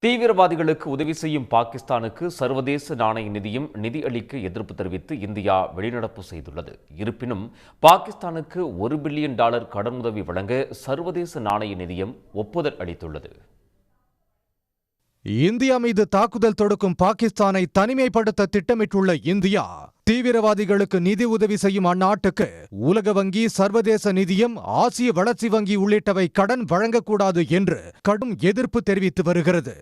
தீவிரவாதிகளுக்கு உதவி செய்யும் பாகிஸ்தானுக்கு சர்வதேச நாணய நிதியம் நிதி அளிக்க எதிர்ப்பு தெரிவித்து இந்தியா வெளிநடப்பு செய்துள்ளது. இருப்பினும் பாகிஸ்தானுக்கு $1 பில்லியன் கடனுதவி வழங்க சர்வதேச நாணய நிதியம் ஒப்புதல் அளித்துள்ளது. இந்தியா மீது தாக்குதல் தொடுக்கும் பாகிஸ்தானை தனிமைப்படுத்த திட்டமிட்டுள்ள இந்தியா தீவிரவாதிகளுக்கு நிதி உதவி செய்யும் அந்நாட்டுக்கு உலக வங்கி, சர்வதேச நிதியம், ஆசிய வளர்ச்சி வங்கி உள்ளிட்டவை கடன் வழங்கக்கூடாது என்று கடும் எதிர்ப்பு தெரிவித்து வருகிறது.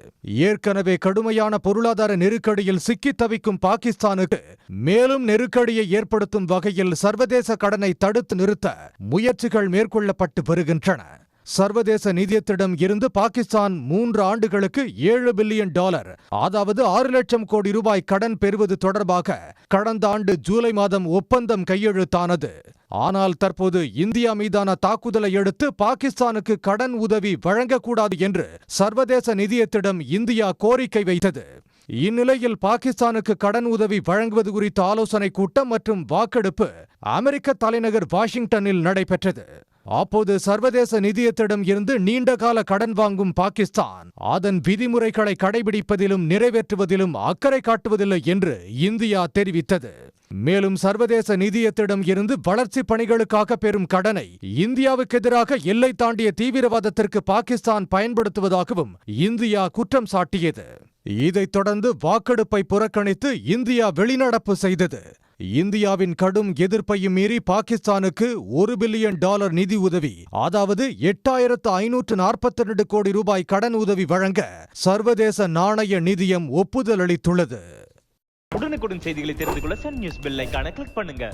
ஏற்கனவே கடுமையான பொருளாதார நெருக்கடியில் சிக்கித் தவிக்கும் பாகிஸ்தானுக்கு மேலும் நெருக்கடியை ஏற்படுத்தும் வகையில் சர்வதேச கடனை தடுத்து நிறுத்த முயற்சிகள் மேற்கொள்ளப்பட்டு வருகின்றன. சர்வதேச நிதியத்திடம் இருந்து பாகிஸ்தான் 3 ஆண்டுகளுக்கு $7 பில்லியன், அதாவது 6 லட்சம் கோடி ரூபாய் கடன் பெறுவது தொடர்பாக கடந்த ஆண்டு ஜூலை மாதம் ஒப்பந்தம் கையெழுத்தானது. ஆனால் தற்போது இந்தியா மீதான தாக்குதலை அடுத்து பாகிஸ்தானுக்கு கடன் உதவி வழங்கக்கூடாது என்று சர்வதேச நிதியத்திடம் இந்தியா கோரிக்கை வைத்தது. இந்நிலையில் பாகிஸ்தானுக்கு கடன் உதவி வழங்குவது குறித்த ஆலோசனை கூட்டம் மற்றும் வாக்கெடுப்பு அமெரிக்க தலைநகர் வாஷிங்டனில் நடைபெற்றது. அப்போது சர்வதேச நிதியத்திடம் இருந்து நீண்டகால கடன் வாங்கும் பாகிஸ்தான் அதன் விதிமுறைகளை கடைபிடிப்பதிலும் நிறைவேற்றுவதிலும் அக்கறை காட்டுவதில்லை என்று இந்தியா தெரிவித்தது. மேலும் சர்வதேச நிதியத்திடம் இருந்து வளர்ச்சி பணிகளுக்காக பெறும் கடனை இந்தியாவுக்கு எதிராக எல்லை தாண்டிய தீவிரவாதத்திற்கு பாகிஸ்தான் பயன்படுத்துவதாகவும் இந்தியா குற்றம் சாட்டியது. இதைத் தொடர்ந்து வாக்கெடுப்பை புறக்கணித்து இந்தியா வெளிநடப்பு செய்தது. இந்தியாவின் கடும் எதிர்ப்பையும் மீறி பாகிஸ்தானுக்கு $1 பில்லியன் நிதி உதவி, அதாவது 8542 கோடி ரூபாய் கடன் உதவி வழங்க சர்வதேச நாணய நிதியம் ஒப்புதல் அளித்துள்ளது. உடனுக்குடன் செய்திகளை தெரிந்து கொள்ள சன் நியூஸ் பெல் ஐகானை கிளிக் பண்ணுங்க.